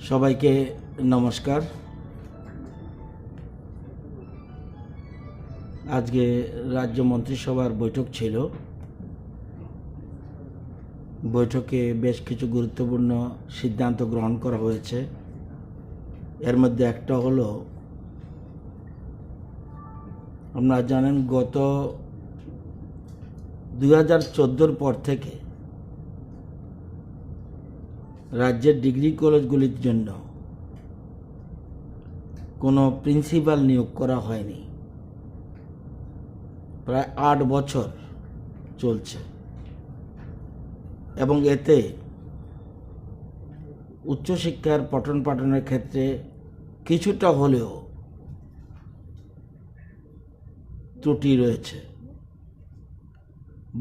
সবাইকে নমস্কার। আজকে রাজ্য মন্ত্রিসভার বৈঠক ছিল। বৈঠকে বেশ কিছু গুরুত্বপূর্ণ সিদ্ধান্ত গ্রহণ করা হয়েছে। এর মধ্যে একটা হলো, আপনারা জানেন গত 2014 পর থেকে রাজ্যের ডিগ্রি কলেজগুলির জন্য কোনো প্রিন্সিপাল নিয়োগ করা হয়নি। প্রায় 8 বছর চলছে এবং এতে উচ্চশিক্ষার পঠন পাঠনের ক্ষেত্রে কিছুটা হলেও ত্রুটি রয়েছে।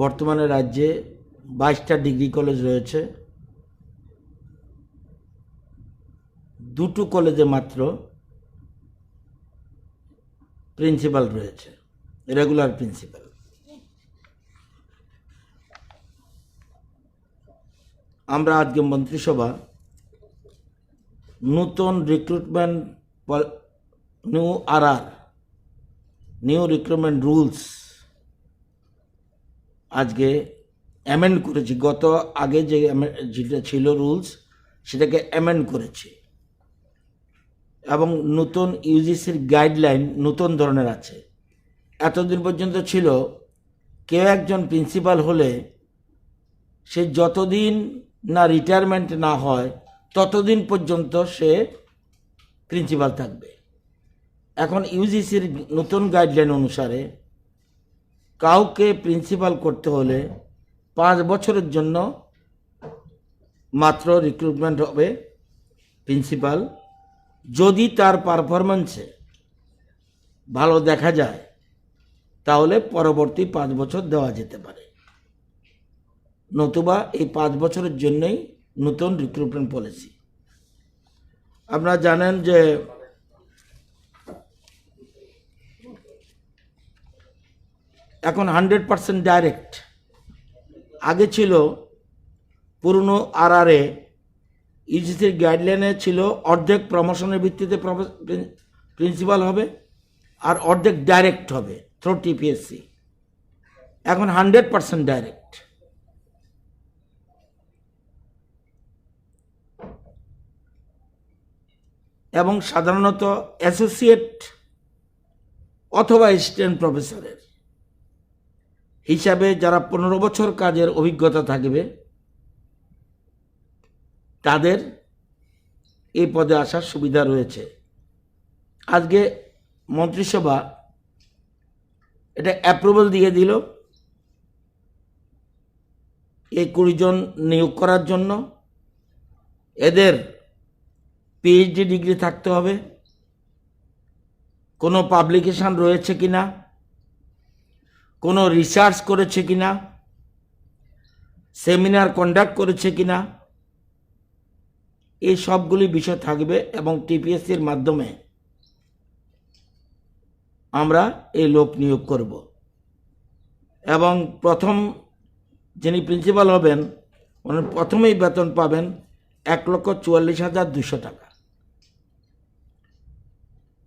বর্তমানে রাজ্যে 22টা ডিগ্রি কলেজ রয়েছে। 2টো কলেজে মাত্র প্রিন্সিপাল রয়েছে, রেগুলার প্রিন্সিপাল। আমরা আজকে মন্ত্রিসভা নতুন রিক্রুটমেন্ট নিউ রিক্রুটমেন্ট রুলস আজকে অ্যামেন্ড করেছি। গত আগে যেটা ছিল রুলস, সেটাকে অ্যামেন্ড করেছি এবং নতুন ইউজিসির গাইডলাইন নতুন ধরনের আছে। এতদিন পর্যন্ত ছিল কেউ একজন প্রিন্সিপাল হলে সে যতদিন না রিটায়ারমেন্ট না হয় ততদিন পর্যন্ত সে প্রিন্সিপাল থাকবে। এখন ইউজিসির নতুন গাইডলাইন অনুসারে কাউকে প্রিন্সিপাল করতে হলে 5 বছরের জন্য মাত্র রিক্রুটমেন্ট হবে প্রিন্সিপাল। যদি তার পারফরম্যান্সে ভালো দেখা যায় তাহলে পরবর্তী 5 বছর দেওয়া যেতে পারে, নতুবা এই 5 বছরের জন্যই নতুন রিক্রুটমেন্ট পলিসি। আপনারা জানেন যে এখন 100% ডাইরেক্ট। আগে ছিল পুরনো আরআরএ ইউজিসির গাইডলাইনে ছিল অর্ধেক প্রমোশনের ভিত্তিতে প্রিন্সিপাল হবে আর অর্ধেক ডাইরেক্ট হবে থ্রু টিপিএসসি। এখন 100% ডাইরেক্ট। এবং সাধারণত অ্যাসোসিয়েট অথবা অ্যাসিস্ট্যান্ট প্রফেসরের হিসাবে যারা 15 বছর কাজের অভিজ্ঞতা থাকবে তাদের এই পদে আসার সুবিধা রয়েছে। আজকে মন্ত্রিসভা এটা অ্যাপ্রুভাল দিয়ে দিল এই 20 জন নিয়োগ করার জন্য। এদের পিএইচডি ডিগ্রি থাকতে হবে, কোনো পাবলিকেশন রয়েছে কিনা, কোনো রিসার্চ করেছে কিনা, সেমিনার কন্ডাক্ট করেছে কিনা, এই সবগুলি বিষয় থাকবে এবং টিপিএসসির মাধ্যমে আমরা এই লোক নিয়োগ করব। এবং প্রথম যিনি প্রিন্সিপাল হবেন উনি প্রথমেই বেতন পাবেন 1,44,200 টাকা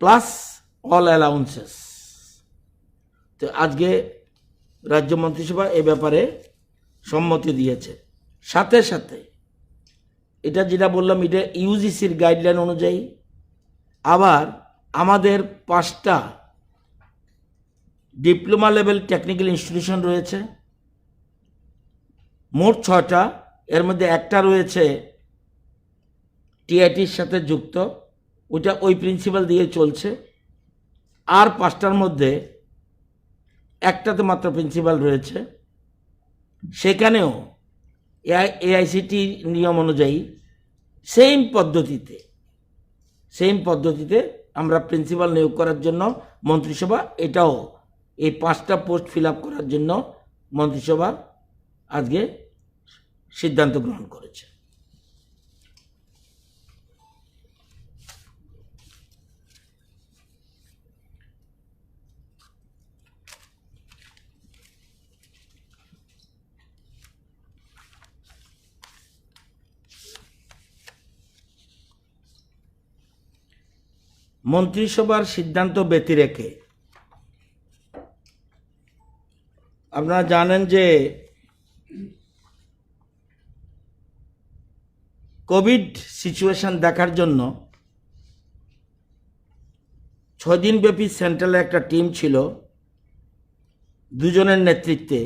প্লাস অল অ্যালাউন্সেস। তো আজকে রাজ্য মন্ত্রিসভা এ ব্যাপারে সম্মতি দিয়েছে। সাথে সাথে এটা যেটা বললাম এটা ইউজিসির গাইডলাইন অনুযায়ী। আবার আমাদের 5টা ডিপ্লোমা লেভেল টেকনিক্যাল ইনস্টিটিউশন রয়েছে, মোট 6টা। এর মধ্যে একটা রয়েছে টিআইটির সাথে যুক্ত, ওইটা ওই প্রিন্সিপাল দিয়ে চলছে। আর 5টার মধ্যে একটাতে মাত্র প্রিন্সিপাল রয়েছে। সেখানেও এআইসিটি নিয়ম অনুযায়ী সেম পদ্ধতিতে আমরা প্রিন্সিপাল নিয়োগ করার জন্য মন্ত্রিসভা এটাও এই 5টা পোস্ট ফিল আপ করার জন্য মন্ত্রিসভা আজকে সিদ্ধান্ত গ্রহণ করেছে। মন্ত্রিসভার সিদ্ধান্ত ব্যতি রেখে আপনারা জানেন যে কোভিড সিচুয়েশন দেখার জন্য 6 দিন ব্যাপী সেন্ট্রালে একটা টিম ছিল দুজনের নেতৃত্বে।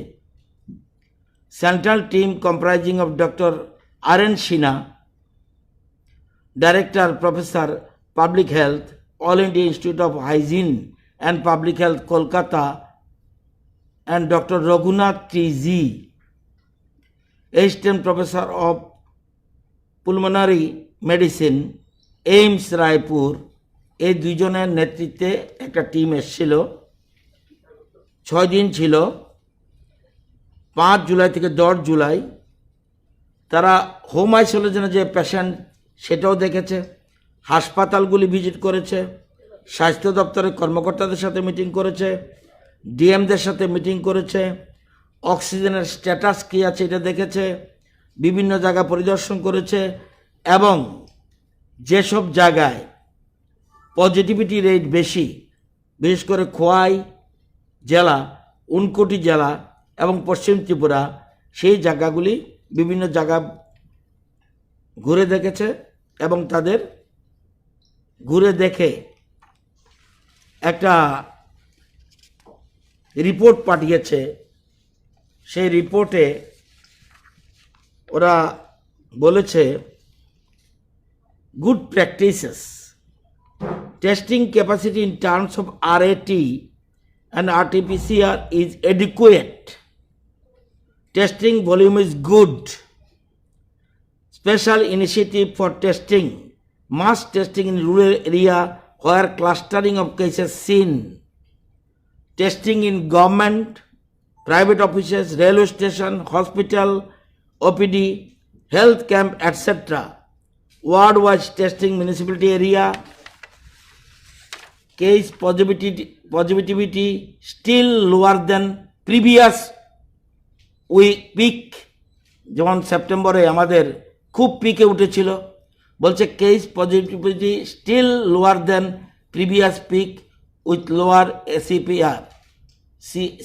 Central team comprising of doctor R.N. Sinha, director professor public health, all India institute of hygiene and public health Kolkata, and Dr. Raghunath T.G., Assistant Professor of Pulmonary Medicine, AIIMS Raipur, এই দুইজনের নেতৃত্বে একটা টিম এসেছিল। 6 দিন ছিল, 5 জুলাই থেকে 10 জুলাই। তারা হোম আইসোলেশনে যে পেশেন্ট সেটাও দেখেছে, হাসপাতালগুলি ভিজিট করেছে, স্বাস্থ্য দপ্তরের কর্মকর্তাদের সাথে মিটিং করেছে, ডিএমদের সাথে মিটিং করেছে, অক্সিজেনের স্ট্যাটাস কী আছে এটা দেখেছে, বিভিন্ন জায়গা পরিদর্শন করেছে এবং যেসব জায়গায় পজিটিভিটি রেট বেশি, বিশেষ করে খোয়াই জেলা, ঊনকোটি জেলা এবং পশ্চিম ত্রিপুরা, সেই জায়গাগুলি বিভিন্ন জায়গা ঘুরে দেখেছে এবং তাদের ঘুরে দেখে একটা রিপোর্ট পাঠিয়েছে। সেই রিপোর্টে ওরা বলেছে good practices, testing capacity in terms of RAT and RT-PCR is adequate, testing volume is good, special initiative for testing, mass testing in rural area where clustering of cases seen, testing in government, private offices, railway station, hospital, OPD, health camp, etc. Ward-wise testing municipality area, case positivity still lower than previous week, যেমন সেপ্টেম্বরে আমাদের খুব পিকে উঠেছিল। বলছে case positivity still lower than previous peak with lower CPR,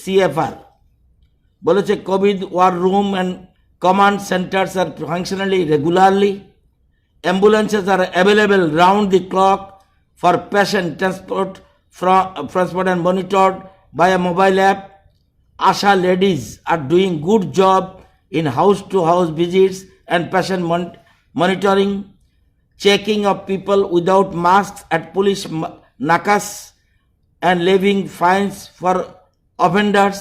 CFR। বলেছে covid war room and command centres are functionally regularly, ambulances are available round the clock for patient transport and monitored by a mobile app. ASHA ladies are doing good job in house-to-house visits and patient monitoring, checking of people without masks at police nakas and levying fines for offenders.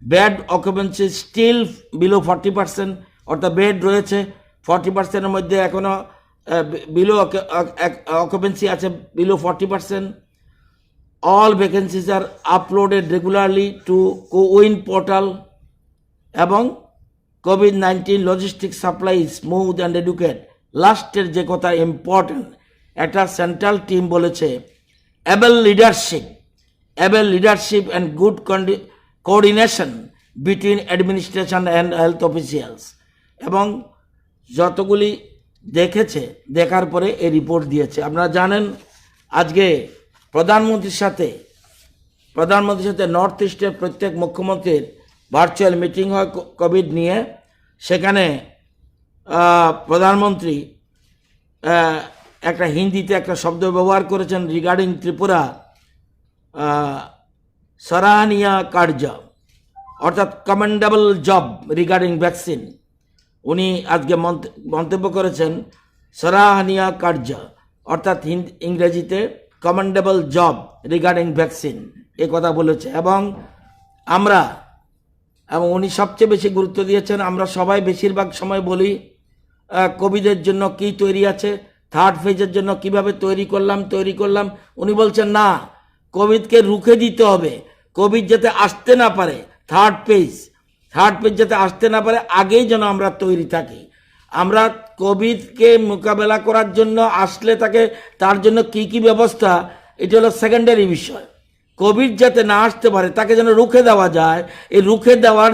Bed occupancy still below 40%, অর্থাৎ bed রয়েছে 40%-এর মধ্যে এখনো below occupancy আছে below 40%. All vacancies are uploaded regularly to CoWIN portal এবং COVID-19 logistic supply is smooth and adequate. লাস্টের যে কথা important, একটা সেন্ট্রাল টিম বলেছে able leadership and good coordination between administration and health officials, এবং যতগুলি দেখেছে দেখার পরে এই রিপোর্ট দিয়েছে। আপনারা জানেন আজকে প্রধানমন্ত্রীর সাথে নর্থ ইস্টের প্রত্যেক মুখ্যমন্ত্রীর ভার্চুয়াল মিটিং হয় কোভিড নিয়ে। সেখানে প্রধানমন্ত্রী একটা হিন্দিতে একটা শব্দ ব্যবহার করেছেন রিগার্ডিং ত্রিপুরা, সরাহনীয় কার্য, অর্থাৎ কমেন্ডেবল জব রিগার্ডিং ভ্যাকসিন। উনি আজকে মন্তব্য করেছেন সরাহনীয় কার্য, অর্থাৎ ইংরেজিতে কমেন্ডেবল জব রিগার্ডিং ভ্যাকসিন, এ কথা বলেছে। এবং উনি সবচেয়ে বেশি গুরুত্ব দিয়েছেন, আমরা সবাই বেশিরভাগ সময় বলি কোভিডের জন্য কি তৈরি আছে, থার্ড ফেজের জন্য কিভাবে তৈরি করলাম। উনি বলছেন না, কোভিডকে রুখে দিতে হবে, কোভিড যাতে আসতে না পারে, থার্ড পেজ যাতে আসতে না পারে আগেই যেন আমরা তৈরি থাকি। আমরা কোভিডকে মোকাবেলা করার জন্য আসলে তার জন্য কি ব্যবস্থা, এটা হলো সেকেন্ডারি বিষয়। কোভিড যাতে না আসতে পারে তাকে যেন রুখে দেওয়া যায়, এই রুখে দেওয়ার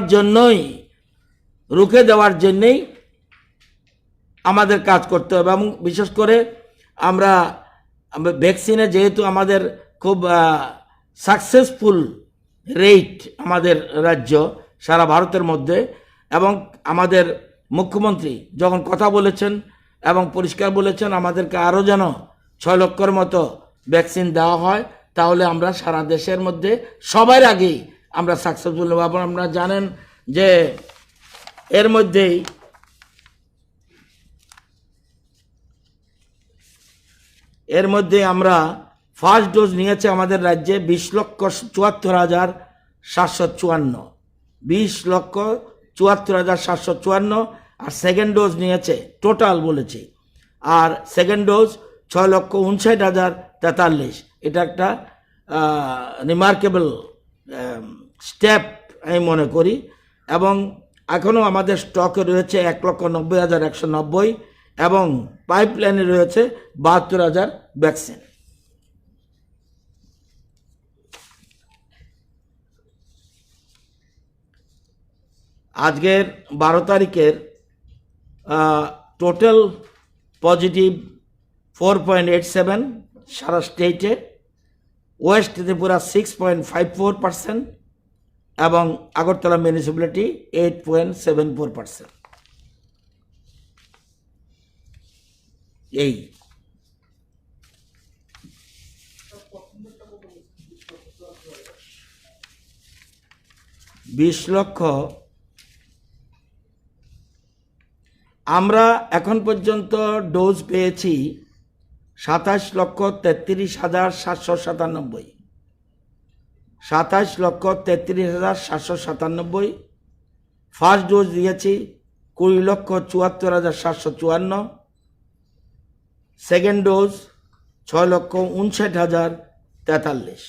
জন্যই আমাদের কাজ করতে হবে। এবং বিশেষ করে আমরা ভ্যাকসিনে যেহেতু আমাদের খুব সাকসেসফুল রেট আমাদের রাজ্য সারা ভারতের মধ্যে, এবং আমাদের মুখ্যমন্ত্রী যখন কথা বলেছেন এবং পরিষ্কার বলেছেন আমাদেরকে আরও যেন 6 লক্ষের মতো ভ্যাকসিন দেওয়া হয়, তাহলে আমরা সারা দেশের মধ্যে সবার আগেই আমরা সাকসেসফুল হব। আপনারা জানেন যে এর মধ্যে আমরা ফার্স্ট ডোজ নিয়েছে আমাদের রাজ্যে 20,74,754, 20,74,754, আর সেকেন্ড ডোজ নিয়েছে টোটাল বলেছি, আর সেকেন্ড ডোজ 6,59,043। এটা একটা রিমার্কেবল স্টেপ আমি মনে করি। এবং এখনও আমাদের স্টকে রয়েছে 1,90,190, এবং পাইপলাইনে রয়েছে 72,000 ভ্যাকসিন। আজকের 12 তারিখের টোটাল পজিটিভ 4.87 সারা স্টেটে, ওয়েস্ট ত্রিপুরা 6.54%, এবং আগরতলা মিউনিসিপ্যালিটি 8.74%। এই 20 লক্ষ আমরা এখন পর্যন্ত ডোজ পেয়েছি 27,33,797, 27,33,797। ফার্স্ট ডোজ দিয়েছি 20,74,754, সেকেন্ড ডোজ 6,59,043।